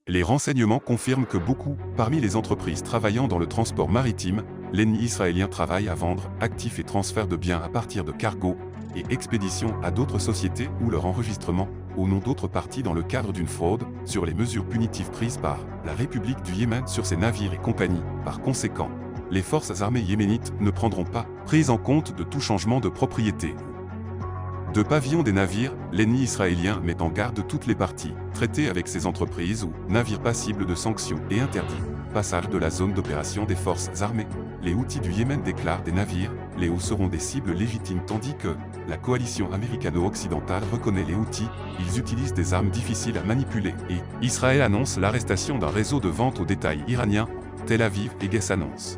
Les renseignements confirment que beaucoup, parmi les entreprises travaillant dans le transport maritime, l'ennemi israélien travaille à vendre, actifs et transfert de biens à partir de cargos et expéditions à d'autres sociétés ou leur enregistrement, au nom d'autres parties dans le cadre d'une fraude, sur les mesures punitives prises par la République du Yémen sur ses navires et compagnies. Par conséquent, les forces armées yéménites ne prendront pas prise en compte de tout changement de propriété. De pavillon des navires, l'ennemi israélien met en garde toutes les parties, traiter avec ces entreprises ou navires passibles de sanctions et interdit passage de la zone d'opération des forces armées. Les Houthis du Yémen déclarent des navires, les Houthis seront des cibles légitimes tandis que la coalition américano-occidentale reconnaît les Houthis, ils utilisent des armes difficiles à manipuler et Israël annonce l'arrestation d'un réseau de vente au détail iranien, Tel Aviv et Guess annonce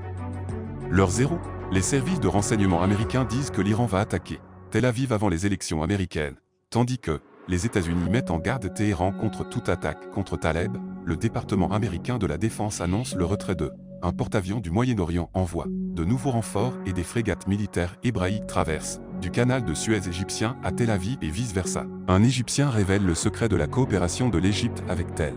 leur zéro. Les services de renseignement américains disent que l'Iran va attaquer Tel Aviv avant les élections américaines, tandis que les États-Unis mettent en garde Téhéran contre toute attaque contre Taleb. Le département américain de la Défense annonce le retrait de un porte-avions du Moyen-Orient envoie de nouveaux renforts et des frégates militaires hébraïques traversent du canal de Suez égyptien à Tel Aviv et vice-versa. Un Égyptien révèle le secret de la coopération de l'Égypte avec Tel.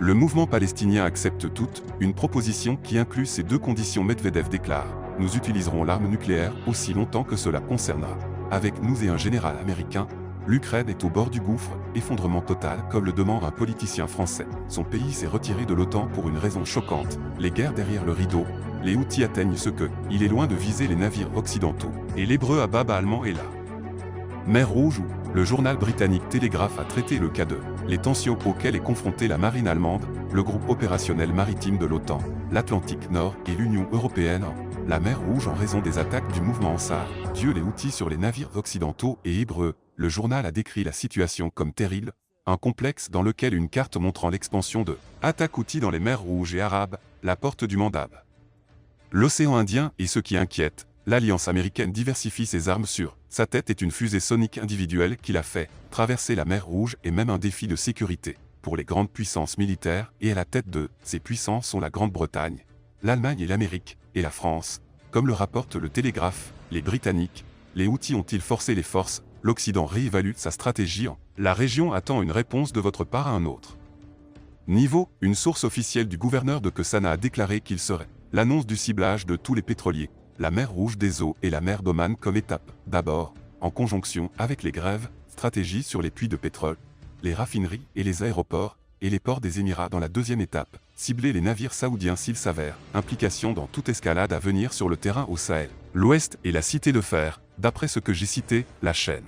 Le mouvement palestinien accepte toute une proposition qui inclut ces deux conditions. Medvedev déclare « Nous utiliserons l'arme nucléaire aussi longtemps que cela concernera. Avec nous et un général américain, l'Ukraine est au bord du gouffre, effondrement total comme le demande un politicien français. Son pays s'est retiré de l'OTAN pour une raison choquante, les guerres derrière le rideau. Les Houthis atteignent ce que, il est loin de viser les navires occidentaux. Et l'hébreu à baba allemand est là. Mer Rouge où le journal britannique Telegraph a traité le cas de les tensions auxquelles est confrontée la marine allemande, le groupe opérationnel maritime de l'OTAN, l'Atlantique Nord et l'Union européenne. La mer Rouge en raison des attaques du mouvement Ansar, Dieu les Houthis sur les navires occidentaux et hébreux. Le journal a décrit la situation comme terrible, un complexe dans lequel une carte montrant l'expansion de attaques Houthis dans les mers Rouges et Arabes, la porte du Mandab. L'océan Indien est ce qui inquiète, l'alliance américaine diversifie ses armes sur sa tête est une fusée sonique individuelle qui l'a fait traverser la mer Rouge et même un défi de sécurité pour les grandes puissances militaires et à la tête de ces puissances sont la Grande-Bretagne, l'Allemagne et l'Amérique, et la France. Comme le rapporte le Télégraphe, les Britanniques, les Houthis ont-ils forcé les forces? L'Occident réévalue sa stratégie en la région attend une réponse de votre part à un autre niveau. Une source officielle du gouverneur de Kessana a déclaré qu'il serait l'annonce du ciblage de tous les pétroliers, la mer Rouge des eaux et la mer d'Oman comme étape. D'abord, en conjonction avec les grèves, stratégie sur les puits de pétrole, les raffineries et les aéroports, et les ports des Émirats dans la deuxième étape, cibler les navires saoudiens s'il s'avère, implication dans toute escalade à venir sur le terrain au Sahel, l'Ouest et la Cité de Fer, d'après ce que j'ai cité, la chaîne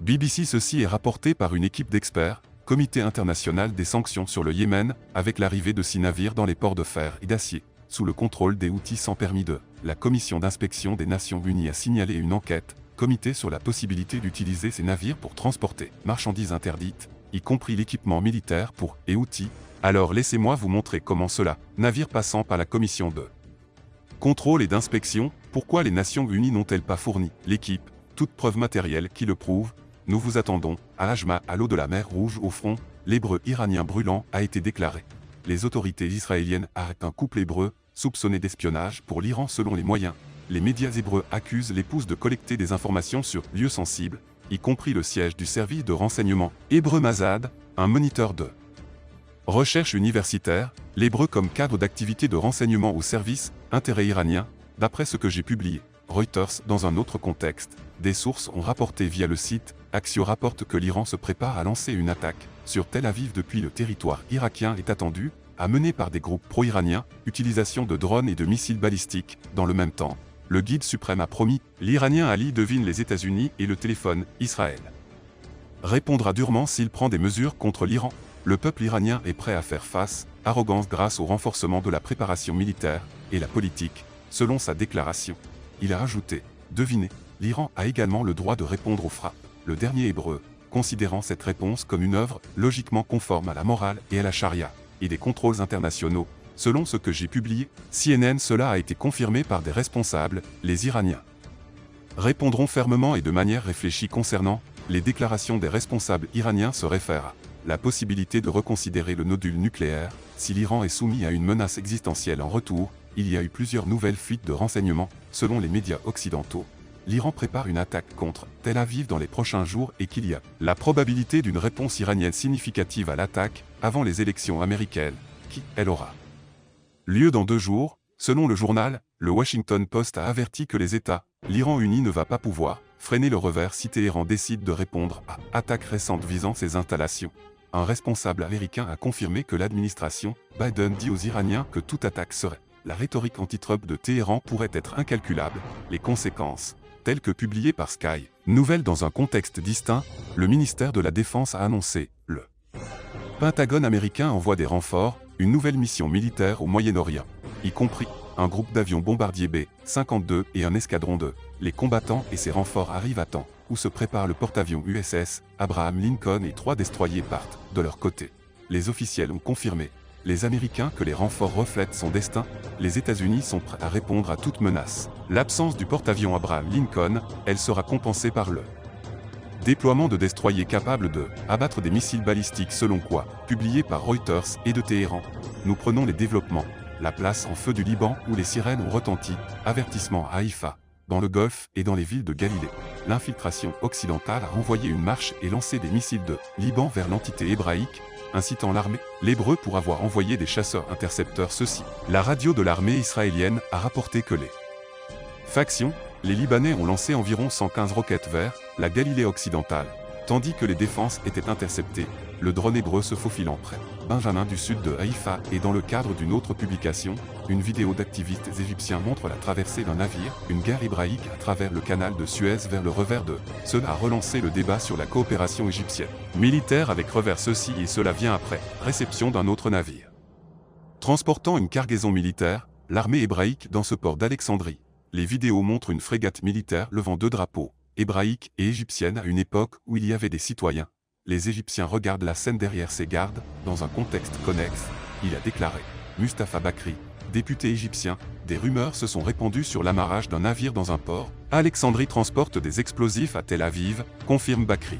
BBC. Ceci est rapporté par une équipe d'experts, Comité international des sanctions sur le Yémen, avec l'arrivée de 6 navires dans les ports de fer et d'acier, sous le contrôle des Houthis sans permis de. La Commission d'inspection des Nations Unies a signalé une enquête, comité sur la possibilité d'utiliser ces navires pour transporter marchandises interdites, y compris l'équipement militaire pour et Houthis. Alors laissez-moi vous montrer comment cela, navire passant par la commission de contrôle et d'inspection, pourquoi les Nations Unies n'ont-elles pas fourni l'équipe, toute preuve matérielle qui le prouve. Nous vous attendons, à Hajma, à l'eau de la mer Rouge au front, l'hébreu iranien brûlant a été déclaré. Les autorités israéliennes arrêtent un couple hébreu, soupçonné d'espionnage pour l'Iran selon les moyens. Les médias hébreux accusent l'épouse de collecter des informations sur lieux sensibles, y compris le siège du service de renseignement hébreu Mazad, un moniteur de recherche universitaire, l'hébreu comme cadre d'activité de renseignement au service, intérêt iranien, d'après ce que j'ai publié. Reuters, dans un autre contexte, des sources ont rapporté via le site, Axios rapporte que l'Iran se prépare à lancer une attaque sur Tel Aviv depuis le territoire irakien est attendu, à mener par des groupes pro-iraniens, utilisation de drones et de missiles balistiques. Dans le même temps, le guide suprême a promis, l'Iranien Ali devine les États-Unis et le téléphone, Israël répondra durement s'il prend des mesures contre l'Iran. Le peuple iranien est prêt à faire face, arrogance grâce au renforcement de la préparation militaire et la politique, selon sa déclaration. Il a ajouté, devinez, l'Iran a également le droit de répondre aux frappes. Le dernier hébreu, considérant cette réponse comme une œuvre logiquement conforme à la morale et à la charia, et des contrôles internationaux, selon ce que j'ai publié, CNN. Cela a été confirmé par des responsables, les Iraniens répondront fermement et de manière réfléchie concernant les déclarations des responsables iraniens se réfèrent à la possibilité de reconsidérer le nodule nucléaire, si l'Iran est soumis à une menace existentielle en retour. Il y a eu plusieurs nouvelles fuites de renseignements, selon les médias occidentaux. l'Iran prépare une attaque contre Tel Aviv dans les prochains jours et qu'il y a la probabilité d'une réponse iranienne significative à l'attaque avant les élections américaines, qui, elle, aura lieu dans 2 jours. Selon le journal, le Washington Post a averti que les États, l'Iran uni ne va pas pouvoir freiner le revers si Téhéran décide de répondre à attaques récentes visant ses installations. Un responsable américain a confirmé que l'administration Biden dit aux Iraniens que toute attaque serait. La rhétorique anti-Trump de Téhéran pourrait être incalculable. Les conséquences, telles que publiées par Sky Nouvelle dans un contexte distinct, le ministère de la Défense a annoncé le Pentagone américain envoie des renforts, une nouvelle mission militaire au Moyen-Orient, y compris un groupe d'avions bombardiers B-52 et un escadron de. Les combattants et ses renforts arrivent à temps, où se prépare le porte-avions USS Abraham Lincoln et 3 destroyers partent de leur côté. Les officiels ont confirmé, les Américains, que les renforts reflètent son destin. Les États-Unis sont prêts à répondre à toute menace. L'absence du porte-avions Abraham Lincoln, elle sera compensée par le déploiement de destroyers capables de abattre des missiles balistiques selon quoi, publié par Reuters et de Téhéran. Nous prenons les développements. La place en feu du Liban où les sirènes ont retenti, avertissement à Haïfa, dans le Golfe et dans les villes de Galilée. L'infiltration occidentale a envoyé une marche et lancé des missiles de Liban vers l'entité hébraïque, incitant l'armée, l'hébreu pour avoir envoyé des chasseurs intercepteurs. La radio de l'armée israélienne a rapporté que les factions, les Libanais ont lancé environ 115 roquettes vers la Galilée occidentale, tandis que les défenses étaient interceptées. Le drone hébreu se faufilant près Benjamin du sud de Haïfa et dans le cadre d'une autre publication, une vidéo d'activistes égyptiens montre la traversée d'un navire, une guerre hébraïque à travers le canal de Suez vers le revers de. Cela a relancé le débat sur la coopération égyptienne militaire avec revers. Et cela vient après réception d'un autre navire transportant une cargaison militaire, l'armée hébraïque dans ce port d'Alexandrie. Les vidéos montrent une frégate militaire levant 2 drapeaux, hébraïques et égyptiennes à une époque où il y avait des citoyens. Les Égyptiens regardent la scène derrière ses gardes, dans un contexte connexe. Il a déclaré. Mustapha Bakri, député égyptien, des rumeurs se sont répandues sur l'amarrage d'un navire dans un port. Alexandrie transporte des explosifs à Tel Aviv, confirme Bakri.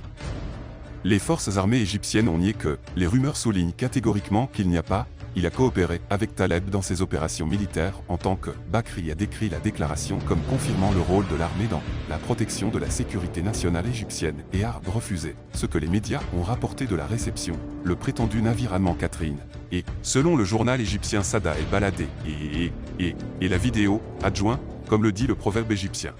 Les forces armées égyptiennes ont nié que, les rumeurs soulignent catégoriquement qu'il n'y a pas. Il a coopéré avec Taleb dans ses opérations militaires en tant que Bakri a décrit la déclaration comme confirmant le rôle de l'armée dans la protection de la sécurité nationale égyptienne et a refusé ce que les médias ont rapporté de la réception, le prétendu navire allemand Catherine, et, selon le journal égyptien Sada el-Baladé, et la vidéo, adjoint, comme le dit le proverbe égyptien.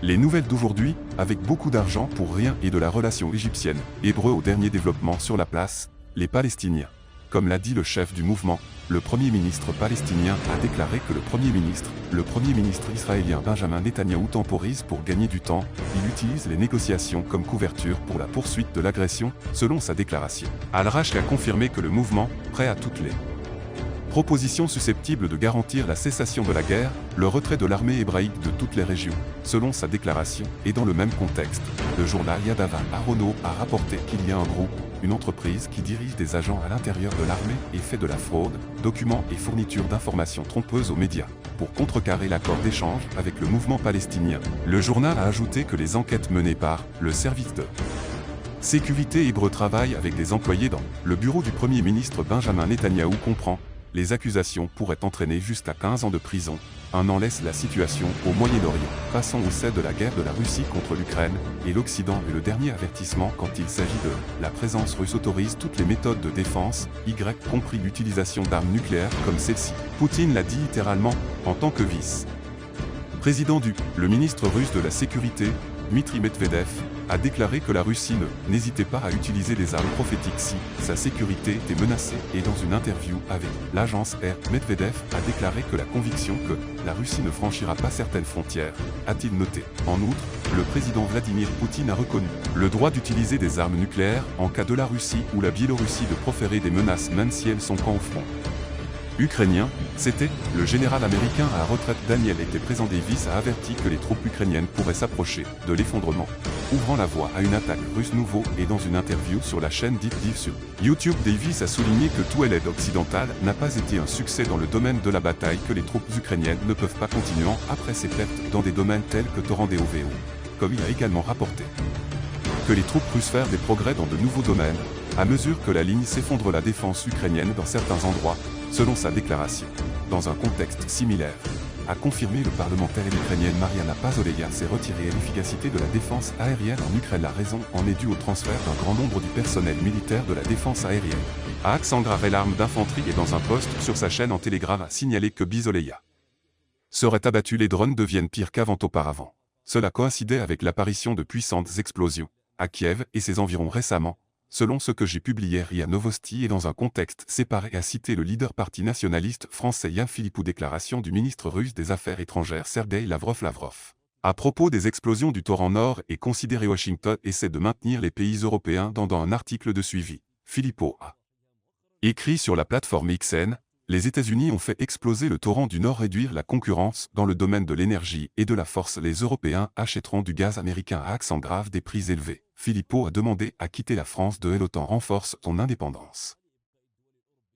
Les nouvelles d'aujourd'hui, avec beaucoup d'argent pour rien et de la relation égyptienne, hébreu au dernier développement sur la place, les Palestiniens. Comme l'a dit le chef du mouvement, le Premier ministre palestinien a déclaré que le Premier ministre israélien Benjamin Netanyahou temporise pour gagner du temps. Il utilise les négociations comme couverture pour la poursuite de l'agression, selon sa déclaration. Al-Rashk a confirmé que le mouvement, prêt à toutes les propositions susceptibles de garantir la cessation de la guerre, le retrait de l'armée hébraïque de toutes les régions, selon sa déclaration, et dans le même contexte, le journal Yadava Arono a rapporté qu'il y a un groupe, une entreprise qui dirige des agents à l'intérieur de l'armée et fait de la fraude, documents et fourniture d'informations trompeuses aux médias, pour contrecarrer l'accord d'échange avec le mouvement palestinien. Le journal a ajouté que les enquêtes menées par le service de sécurité hébreu travaillent avec des employés dans le bureau du Premier ministre Benjamin Netanyahou comprend. Les accusations pourraient entraîner jusqu'à 15 ans de prison. Un an laisse la situation au Moyen-Orient. Passons au celle de la guerre de la Russie contre l'Ukraine, et l'Occident est le dernier avertissement quand il s'agit de la présence russe autorise toutes les méthodes de défense, y compris l'utilisation d'armes nucléaires comme celle-ci. Poutine l'a dit littéralement, en tant que vice-président le ministre russe de la Sécurité, Dmitry Medvedev, a déclaré que la Russie n'hésitait pas à utiliser des armes prophétiques si sa sécurité était menacée et dans une interview avec l'agence R, Medvedev a déclaré que la conviction que la Russie ne franchira pas certaines frontières, a-t-il noté. En outre, le président Vladimir Poutine a reconnu le droit d'utiliser des armes nucléaires en cas de la Russie ou la Biélorussie de proférer des menaces même si elles sont camp au front ukrainien. C'était le général américain à la retraite Daniel était présent. Davis a averti que les troupes ukrainiennes pourraient s'approcher de l'effondrement, ouvrant la voie à une attaque russe nouveau et dans une interview sur la chaîne Deep Dive sur YouTube, Davis a souligné que tout l'aide occidentale n'a pas été un succès dans le domaine de la bataille, que les troupes ukrainiennes ne peuvent pas continuer après ces pertes dans des domaines tels que Torandeo, comme il a également rapporté que les troupes russes font des progrès dans de nouveaux domaines, à mesure que la ligne s'effondre. La défense ukrainienne dans certains endroits, selon sa déclaration. Dans un contexte similaire, a confirmé le parlementaire ukrainienne Mariana Pazoleya s'est retirée et l'efficacité de la défense aérienne en Ukraine. La raison en est due au transfert d'un grand nombre du personnel militaire de la défense aérienne à Alexandrov. L'arme d'infanterie est dans un poste sur sa chaîne en Telegram a signalé que Bizoleya serait abattu. Les drones deviennent pires qu'avant auparavant. Cela coïncidait avec l'apparition de puissantes explosions à Kiev et ses environs récemment, selon ce que j'ai publié RIA Novosti et dans un contexte séparé, a cité le leader parti nationaliste français Yann Philippou. Déclaration du ministre russe des Affaires étrangères Sergueï Lavrov. À propos des explosions du torrent Nord et considéré, Washington essaie de maintenir les pays européens dans un article de suivi. Philippot a écrit sur la plateforme XN, les États-Unis ont fait exploser le torrent du Nord, réduire la concurrence dans le domaine de l'énergie et de la force. Les Européens achèteront du gaz américain à accent grave des prix élevés. Philippot a demandé à quitter la France de l'OTAN renforce son indépendance.